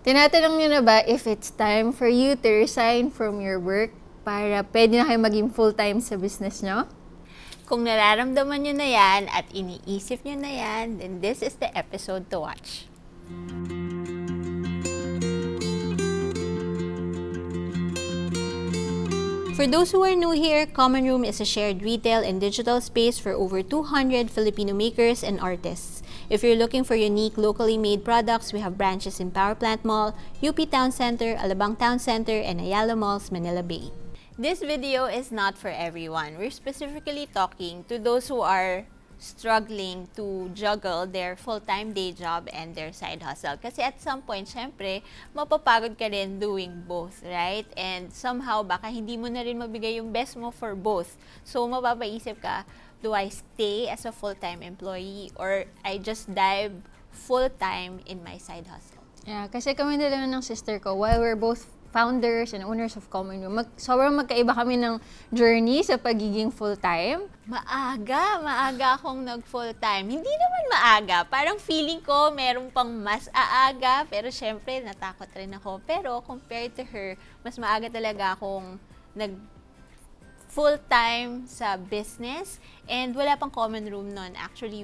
Tinatanong nyo na ba if it's time for you to resign from your work para pwede na kayo maging full-time sa business nyo? Kung nararamdaman nyo na yan at iniisip nyo na yan, then this is the episode to watch. For those who are new here, Common Room is a shared retail and digital space for over 200 Filipino makers and artists. If you're looking for unique, locally made products, we have branches in Power Plant Mall, UP Town Center, Alabang Town Center, and Ayala Malls, Manila Bay. This video is not for everyone. We're specifically talking to those who are struggling to juggle their full-time day job and their side hustle. Kasi at some point, syempre, mapapagod ka rin doing both, right? And somehow, baka hindi mo na rin mabigay yung best mo for both. So, mapapaisip ka, do I stay as a full-time employee or I just dive full-time in my side hustle? Yeah, kasi kami nila ng sister ko, while we're both founders and owners of Common Room, sobrang magkaiba kami ng journey sa pagiging full-time. Maaga akong nag-full-time. Hindi naman maaga. Parang feeling ko meron pang mas aaga. Pero syempre, natakot rin ako. Pero compared to her, mas maaga talaga akong nag-full-time sa business. And wala pang Common Room nun. Actually,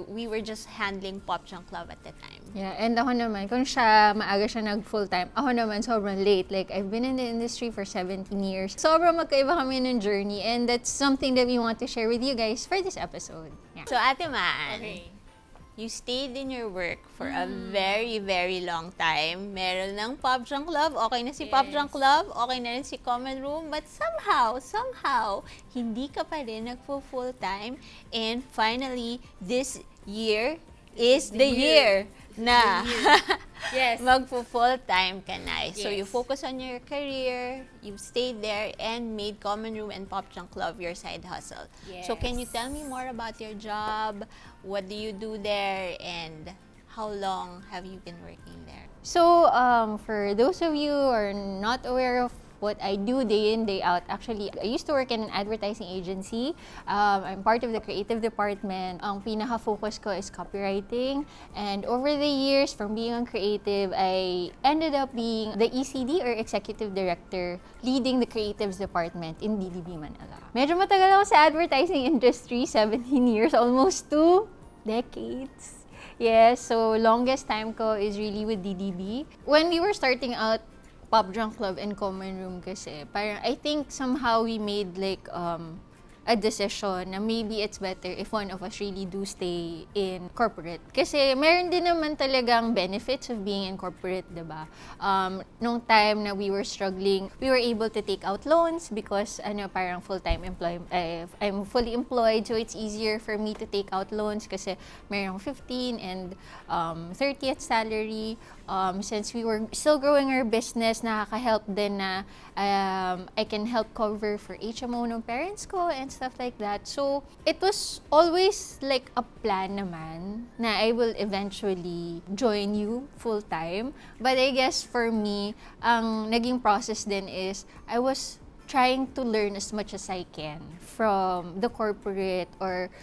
we were just handling Popjunklove at the time. Yeah, and ako naman, kung siya maaga siya nag-full-time, ako naman sobrang late. Like, I've been in the industry for 17 years. Sobrang magkaiba kami ng journey, and that's something that we want to share with you guys for this episode. Yeah. So, Ate Maan, you stayed in your work for a very, very long time. Meron ng Popjunklove, okay na si Popjunklove, okay na rin si Common Room, but somehow, hindi ka pa rin nagpo-full-time. And finally, this year is the year na Yes. magpo-full-time ka na. So, Yes. you focus on your career, you stayed there, and made Common Room and Popjunklove your side hustle. Yes. So, can you tell me more about your job? What do you do there? And how long have you been working there? So, for those of you who are not aware of what I do day in, day out, actually, I used to work in an advertising agency. I'm part of the creative department. Ang pinaka-focus ko is copywriting. And over the years, from being on creative, I ended up being the ECD or Executive Director leading the creatives department in DDB Manila. Medyo matagal ako sa advertising industry, 17 years, almost 2 decades. Yes, so longest time ko is really with DDB. When we were starting out, Popjunklove and Common Room kasi, parang I think somehow we made like a decision na maybe it's better if one of us really do stay in corporate. Kasi meron din naman talagang benefits of being in corporate, diba? Nung time na we were struggling, we were able to take out loans because parang full-time I'm fully employed, so it's easier for me to take out loans kasi meron 15 and 30th salary. Since we were still growing our business, nakaka-help din na I can help cover for HMO ng parents ko and stuff like that. So, it was always like a plan naman na I will eventually join you full-time. But I guess for me, ang naging process din is I was trying to learn as much as I can from the corporate or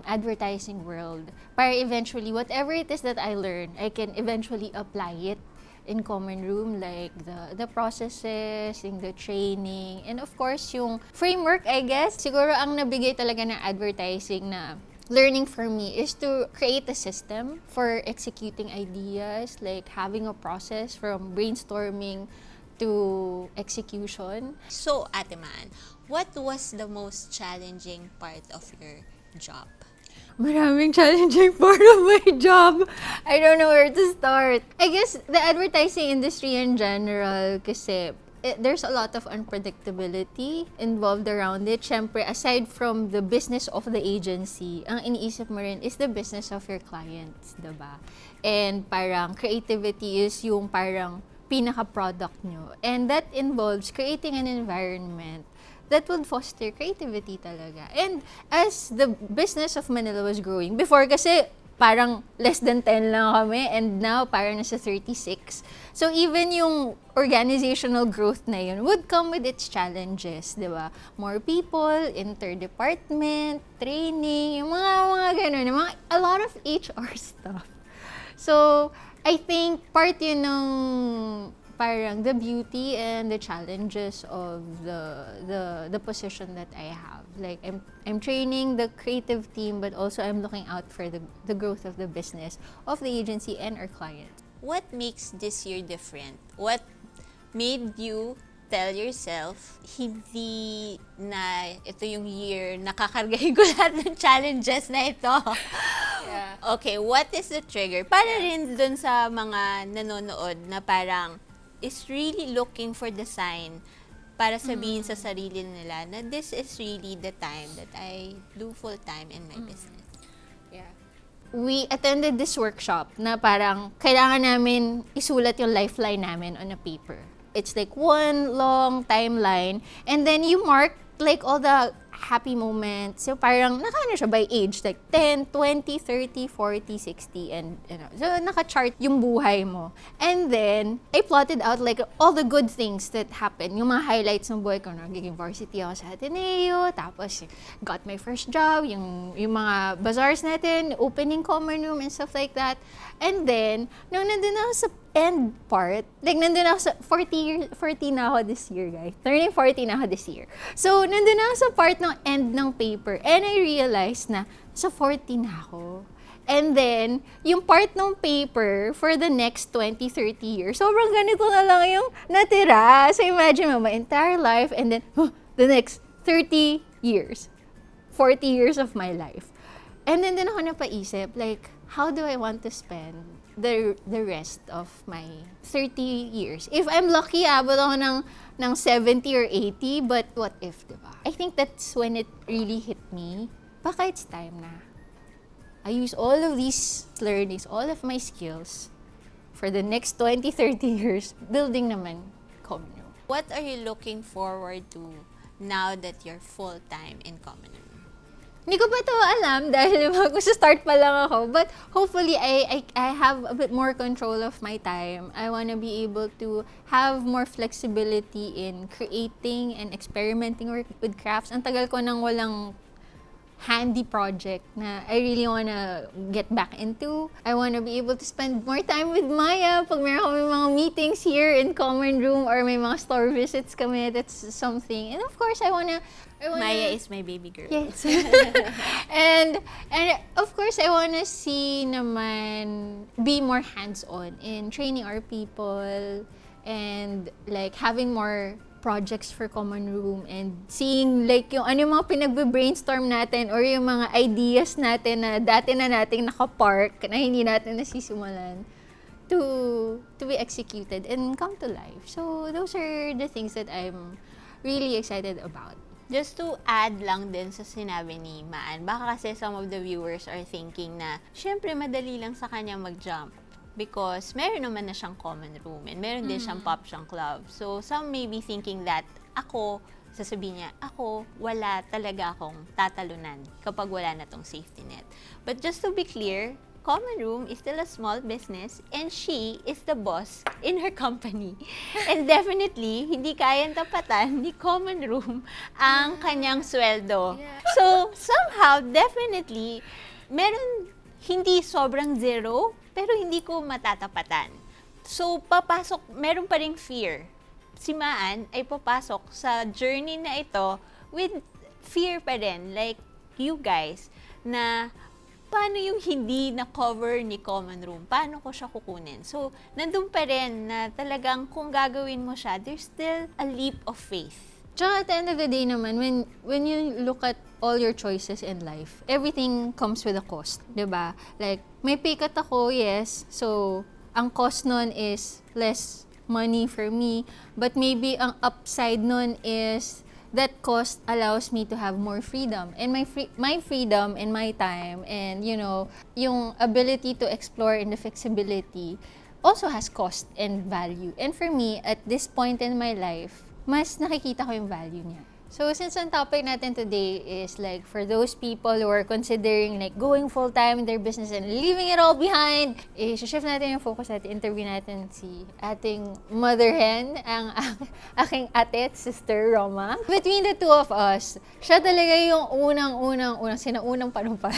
advertising world para eventually, whatever it is that I learn, I can eventually apply it in Common Room, like the processes, the training, and of course, yung framework, I guess. Siguro ang nabigay talaga ng advertising na learning for me is to create a system for executing ideas, like having a process from brainstorming to execution. So, Ate Maan, what was the most challenging part of your job? Maraming challenging part of my job. I don't know where to start. I guess the advertising industry in general, kasi there's a lot of unpredictability involved around it. Syempre, aside from the business of the agency, ang iniisip mo rin is the business of your clients, diba? And parang creativity is yung parang pinaka-product nyo. And that involves creating an environment that would foster creativity talaga. And as the business of Manila was growing, before kasi parang less than 10 lang kami and now parang nasa 36. So even yung organizational growth na yun would come with its challenges, di ba? More people, inter-department, training, yung mga ganun, a lot of HR stuff. So, I think part yun ng parang the beauty and the challenges of the position that I have. Like I'm training the creative team, but also I'm looking out for the growth of the business of the agency and our clients. What makes this year different? What made you tell yourself, hindi na ito yung year nakakargahin ko lahat ng challenges na ito? Yeah. Okay, what is the trigger? Para rin dun sa mga nanonood na parang is really looking for the sign para sabihin sa sarili nila na this is really the time that I do full time in my business. Yeah. We attended this workshop na parang kailangan namin isulat yung lifeline namin on a paper. It's like one long timeline and then you mark like all the happy moments. So parang nakaano siya by age, like 10, 20, 30, 40, 60, and you know. So naka-chart yung buhay mo. And then, I plotted out like all the good things that happened. Yung mga highlights ng buhay ko, nagiging varsity ako sa Ateneo, tapos got my first job, yung mga bazaars natin, opening common room and stuff like that. And then, nung nandun ako sa end part, like nandun ako sa 40 na ako this year, guys. Turning 40 na ako this year. So, nandun ako sa part ng end ng paper and I realized na sa 40 na ako. And then, yung part ng paper for the next 20, 30 years, sobrang ganito na lang yung natira. So, imagine mo, my entire life and then, the next 30 years, 40 years of my life. And then, ako napaisip, like, how do I want to spend the rest of my 30 years? If I'm lucky, abot ako ng 70 or 80, but what if, diba? I think that's when it really hit me. Baka it's time na. I use all of these learnings, all of my skills for the next 20, 30 years, building naman Common Room. What are you looking forward to now that you're full-time in Common Room? Hindi ko pa ito alam dahil mag-start pa lang ako. But hopefully, I have a bit more control of my time. I want to be able to have more flexibility in creating and experimenting with crafts. Ang tagal ko nang walang handy project na I really want to get back into. I want to be able to spend more time with Maya pag meron kami mga meetings here in Common Room or may mga store visits kami. That's something. And of course, I wanna Maya is my baby girl. Yes. and of course, I wanna see naman be more hands-on in training our people and like having more projects for Common Room and seeing like yung ano yung mga pinagbe-brainstorm natin or yung mga ideas natin na dati na nating nakapark na hindi natin nasisimulan to be executed and come to life. So those are the things that I'm really excited about. Just to add lang din sa sinabi ni Maan, baka kasi some of the viewers are thinking na, syempre madali lang sa kanya mag-jump. Because meron naman na siyang Common Room and meron din siyang Popjunklove. So some may be thinking that sasabihin niya, wala talaga akong tatalunan kapag wala na tong safety net. But just to be clear, Common Room is still a small business and she is the boss in her company. And definitely, hindi kayang tapatan ni Common Room ang kanyang sweldo. So somehow, definitely, meron hindi sobrang zero, pero hindi ko matatapatan. So, meron pa ring fear. Si Maan ay papasok sa journey na ito with fear pa rin, like you guys, na paano yung hindi na-cover ni Common Room? Paano ko siya kukunin? So, nandun pa rin na talagang kung gagawin mo siya, there's still a leap of faith. Tsaka at the end of the day naman, when you look at all your choices in life, everything comes with a cost, 'di ba? Like, may pay cut ako, yes. So, ang cost nun is less money for me, but maybe ang upside nun is that cost allows me to have more freedom. And my freedom and my time and, you know, yung ability to explore and the flexibility also has cost and value. And for me, at this point in my life, mas nakikita ko yung value niya. So since ang topic natin today is like for those people who are considering like going full-time in their business and leaving it all behind, shift natin yung focus natin, interview natin si ating mother hen, ang aking ate at sister Roma. Between the two of us, siya talaga yung sinaunang panumpa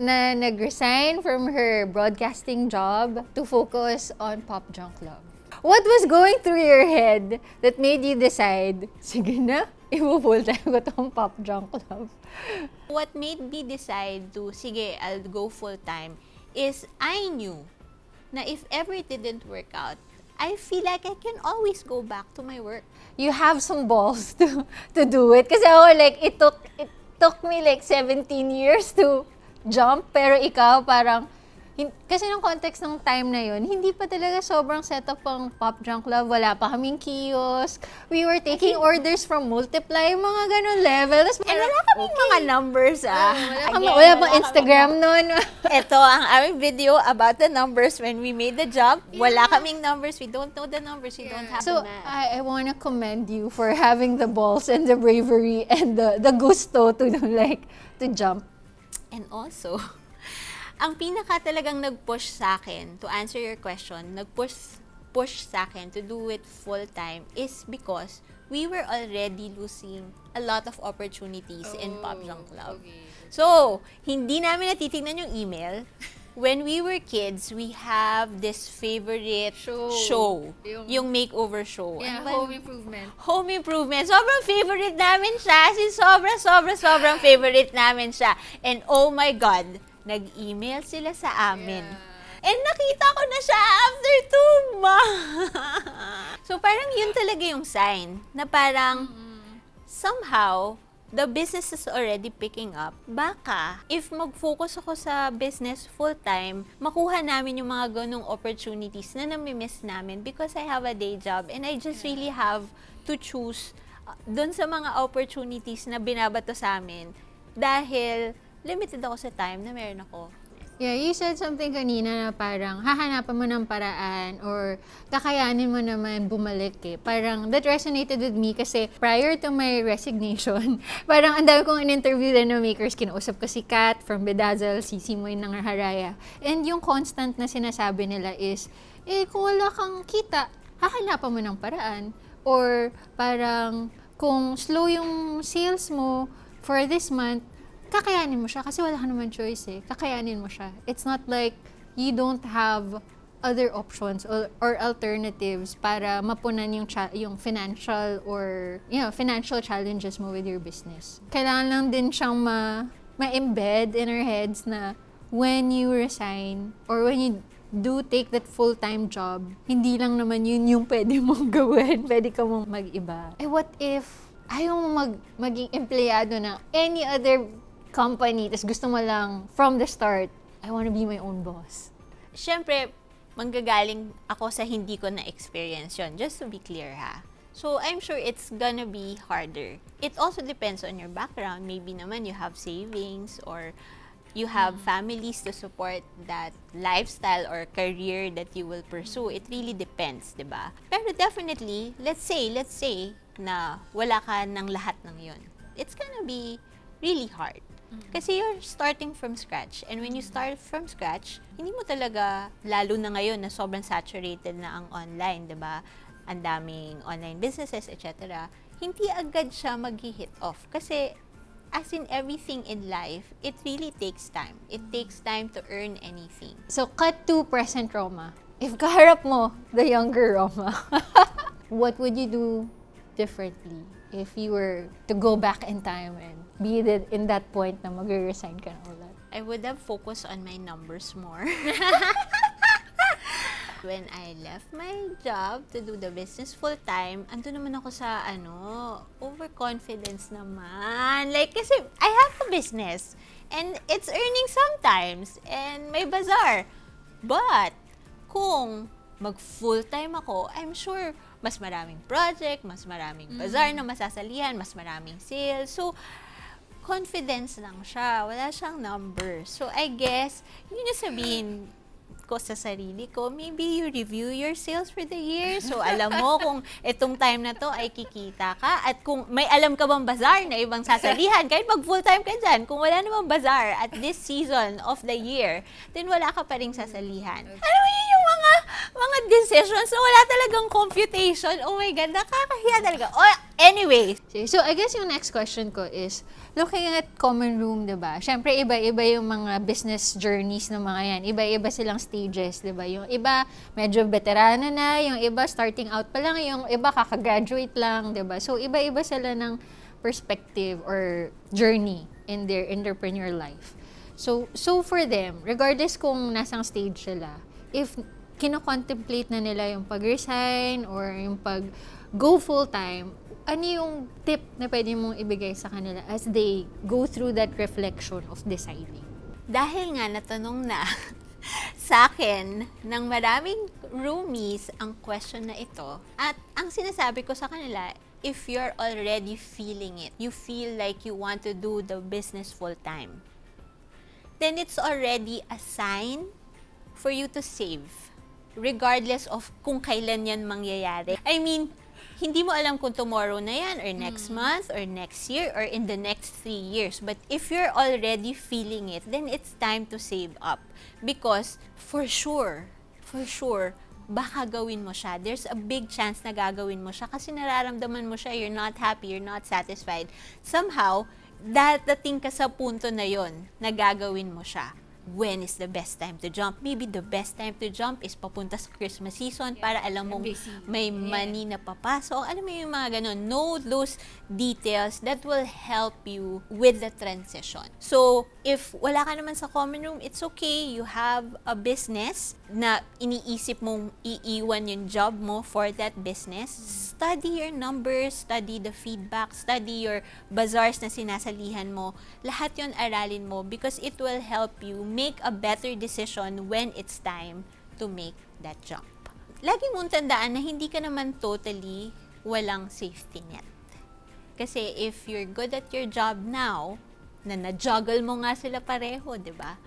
na nag-resign from her broadcasting job to focus on Popjunklove. What was going through your head that made you decide, sige na, i-full-time ko tong Popjunklove? What made me decide to, sige, I'll go full-time is I knew na if ever it didn't work out, I feel like I can always go back to my work. You have some balls to do it. Kasi ako, like, it took me like 17 years to jump, pero ikaw parang, kasi ng context ng time na yun, hindi pa talaga sobrang setup ang Popjunklove. Wala pa kaming kiosk. We were taking orders from Multiply, mga ganun level. And wala kaming mga numbers, wala pang Instagram nun. Ito ang aming video about the numbers when we made the jump. Wala kaming numbers. We don't know the numbers. We don't have So, the math. I want to commend you for having the balls and the bravery and the gusto to jump. And also, ang pinaka talagang nag-push sa akin, to answer your question, push sa akin to do it full-time is because we were already losing a lot of opportunities in Popjunklove. Okay. So, hindi namin natitignan yung email. When we were kids, we have this favorite show. Yung makeover show. Yeah, Ano ba? home improvement. Home improvement. Sobrang favorite namin siya. Sobrang favorite namin siya. And oh my God, nag-email sila sa amin. Yeah. And nakita ko na siya after 2 months. So parang yun talaga yung sign na parang somehow the business is already picking up. Baka if mag-focus ako sa business full-time, makuha namin yung mga ganong opportunities na nami-miss namin because I have a day job and I just really have to choose dun sa mga opportunities na binabato sa amin dahil limited ako sa time na meron ako. Yeah, you said something kanina na parang hahanapan mo ng paraan or kakayanin mo naman bumalik eh. Parang that resonated with me kasi prior to my resignation, parang ang dami kong in-interview din na makers. Kinausap ko si Kat from Bedazzle, si Simoy ng Haraya. And yung constant na sinasabi nila is, kung wala kang kita, hahanapan mo ng paraan. Or parang kung slow yung sales mo for this month, kakayanin mo siya kasi wala ka naman choice eh. Kakayanin mo siya. It's not like you don't have other options or alternatives para mapunan yung financial or financial challenges mo with your business. Kailangan lang din siyang ma-embed in our heads na when you resign or when you do take that full-time job, hindi lang naman yun yung pwede mong gawin. Pwede ka mong mag-iba. What if ayaw mo maging empleyado ng any other company, tas gusto mo lang from the start, I wanna be my own boss? Siyempre, manggagaling ako sa hindi ko na-experience yun. Just to be clear ha. So, I'm sure it's gonna be harder. It also depends on your background. Maybe naman you have savings or you have families to support that lifestyle or career that you will pursue. It really depends, di ba? Pero definitely, let's say na wala ka ng lahat ng yun. It's gonna be really hard. Kasi you're starting from scratch. And when you start from scratch, hindi mo talaga, lalo na ngayon na sobrang saturated na ang online, di ba? Ang daming online businesses, etc. Hindi agad siya mag-hit off. Kasi as in everything in life, it really takes time. It takes time to earn anything. So, cut to present Roma. If kaharap mo, the younger Roma, what would you do differently if you were to go back in time and be in that point na mag-resign ka na ulit? I would have focused on my numbers more. When I left my job to do the business full-time, ando naman ako sa, overconfidence naman. Like, kasi I have a business and it's earning sometimes and may bazaar. But, kung mag-full-time ako, I'm sure mas maraming project, mas maraming bazaar na masasalihan, mas maraming sales. So, confidence lang siya. Wala siyang numbers. So, I guess, yun yung sabihin, ko sa sarili ko, maybe you review your sales for the year. So, alam mo kung itong time na to ay kikita ka. At kung may alam ka bang bazaar na ibang sasalihan, kahit mag full-time ka dyan, kung wala namang bazaar at this season of the year, then wala ka pa rin sasalihan. Alam mo yun yung mga decisions na wala talagang computation. Oh my God, nakakahiya talaga. Oh, anyway. So, I guess yung next question ko is, looking at common room, diba? Siyempre, iba-iba yung mga business journeys ng mga yan. Iba-iba silang stages, diba? Yung iba, medyo veterano na. Yung iba, starting out pa lang. Yung iba, kakagraduate lang, diba? So, iba-iba sila ng perspective or journey in their entrepreneur life. So for them, regardless kung nasang stage sila, if kino-contemplate na nila yung pag-resign or yung pag-go full-time, ano yung tip na pwede mong ibigay sa kanila as they go through that reflection of deciding? Dahil nga natanong na sa akin ng maraming roomies ang question na ito, at ang sinasabi ko sa kanila, if you're already feeling it, you feel like you want to do the business full-time, then it's already a sign for you to save, regardless of kung kailan yan mangyayari. I mean, hindi mo alam kung tomorrow na yan, or next month, or next year, or in the next 3 years. But if you're already feeling it, then it's time to save up. Because, for sure, baka gawin mo siya. There's a big chance na gagawin mo siya kasi nararamdaman mo siya, you're not happy, you're not satisfied. Somehow, dadating ka sa punto na yon na gagawin mo siya. When is the best time to jump? Maybe the best time to jump is papunta sa Christmas season para alam mong may money na papasok. Alam mo yung mga ganun. Know those details that will help you with the transition. So, if wala ka naman sa common room, it's okay. You have a business na iniisip mong iiwan yung job mo for that business. Study your numbers, study the feedback, study your bazaars na sinasalihan mo. Lahat yun aralin mo because it will help you make a better decision when it's time to make that jump. Lagi mong tandaan na hindi ka naman totally walang safety net. Kasi if you're good at your job now, na na-juggle mo nga sila pareho, di ba?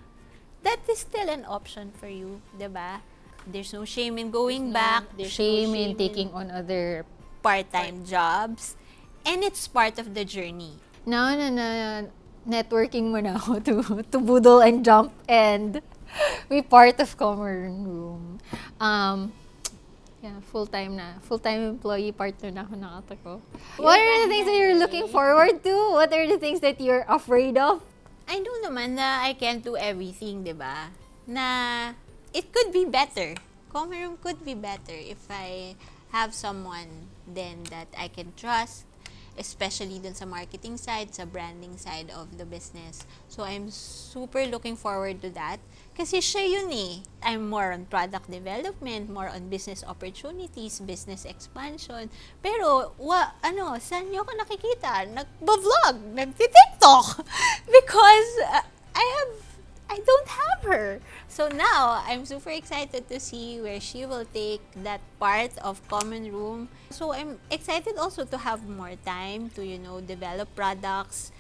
That is still an option for you, di ba? There's no shame in going back. There's Shame in taking on other part-time jobs. And it's part of the journey. Now na networking mo na ako to boodle and jump and be part of common room. Full-time employee partner na ako ng ate ko. What are the things that you're looking forward to? What are the things that you're afraid of? I know naman na I can't do everything, di ba? Na it could be better. Common room could be better if I have someone then that I can trust, especially dun sa marketing side, sa branding side of the business. So, I'm super looking forward to that. Kasi siya yun eh. I'm more on product development, more on business opportunities, business expansion. Pero, saan nyo ako nakikita? Nagbo-vlog, nagti-TikTok. Because, I don't have her. So now, I'm super excited to see where she will take that part of common room. So I'm excited also to have more time to, develop products.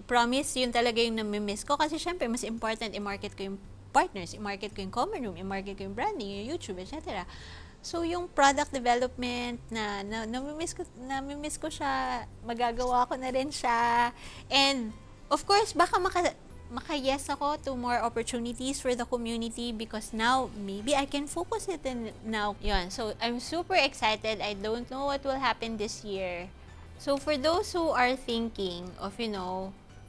Promise, yun talaga yung namimiss ko. Kasi syempre, mas important i-market ko yung partners, i-market ko yung common room, i-market ko yung branding, yung YouTube, etc. So yung product development na namimiss ko siya, magagawa ko na rin siya. And of course, baka maka-yes ako to more opportunities for the community because now, maybe I can focus it in now. Yun. So, I'm super excited. I don't know what will happen this year. So, for those who are thinking of,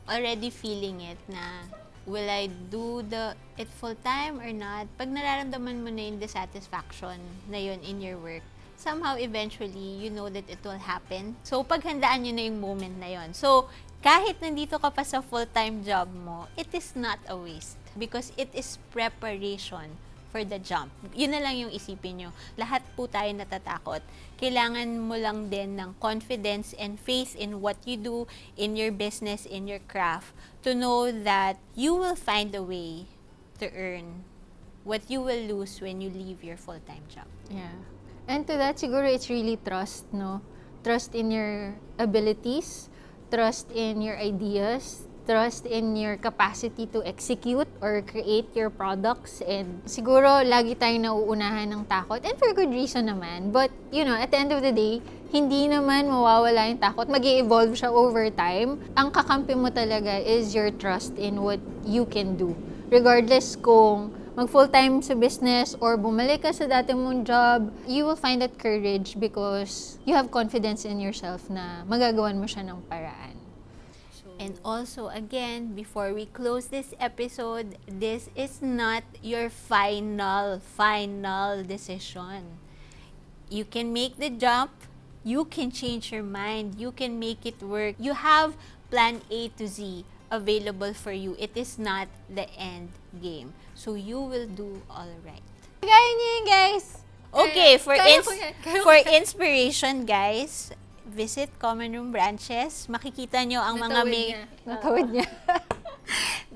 already feeling it na, will I do it full-time or not? Pag nararamdaman mo na yung dissatisfaction na yun in your work, somehow, eventually, you know that it will happen. So, paghandaan nyo na yung moment na yun. So, kahit nandito ka pa sa full-time job mo, it is not a waste because it is preparation for the jump. Yun na lang yung isipin nyo. Lahat po tayo natatakot. Kailangan mo lang din ng confidence and faith in what you do, in your business, in your craft, to know that you will find a way to earn what you will lose when you leave your full-time job. Yeah. And to that, siguro it's really trust, no? Trust in your abilities, trust in your ideas, trust in your capacity to execute or create your products. And siguro, lagi tayong nauunahan ng takot. And for good reason naman. But, at the end of the day, hindi naman mawawala yung takot. Mag-i-evolve siya over time. Ang kakampi mo talaga is your trust in what you can do. Regardless kung mag-full-time sa business or bumalik ka sa dati mong job, you will find that courage because you have confidence in yourself na magagawan mo siya ng paraan. And also, again, before we close this episode, this is not your final decision. You can make the jump, you can change your mind, you can make it work. You have plan A to Z available for you. It is not the end game. So you will do all right. Kaya niyo yun, guys! Okay, for inspiration, inspiration, guys, visit Common Room branches. Makikita nyo ang mga Natawid niya.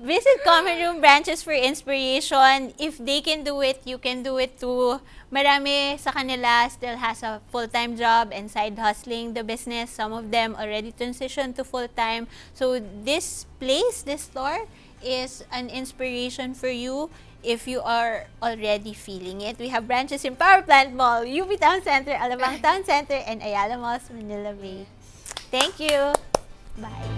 Visit Common Room branches for inspiration. If they can do it, you can do it too. Marami sa kanila still has a full-time job and side hustling the business. Some of them already transitioned to full-time. So this place, this store, is an inspiration for you if you are already feeling it. We have branches in Power Plant Mall, UP Town Center, Alabang Town Center, and Ayala Malls, Manila Bay. Thank you. Bye.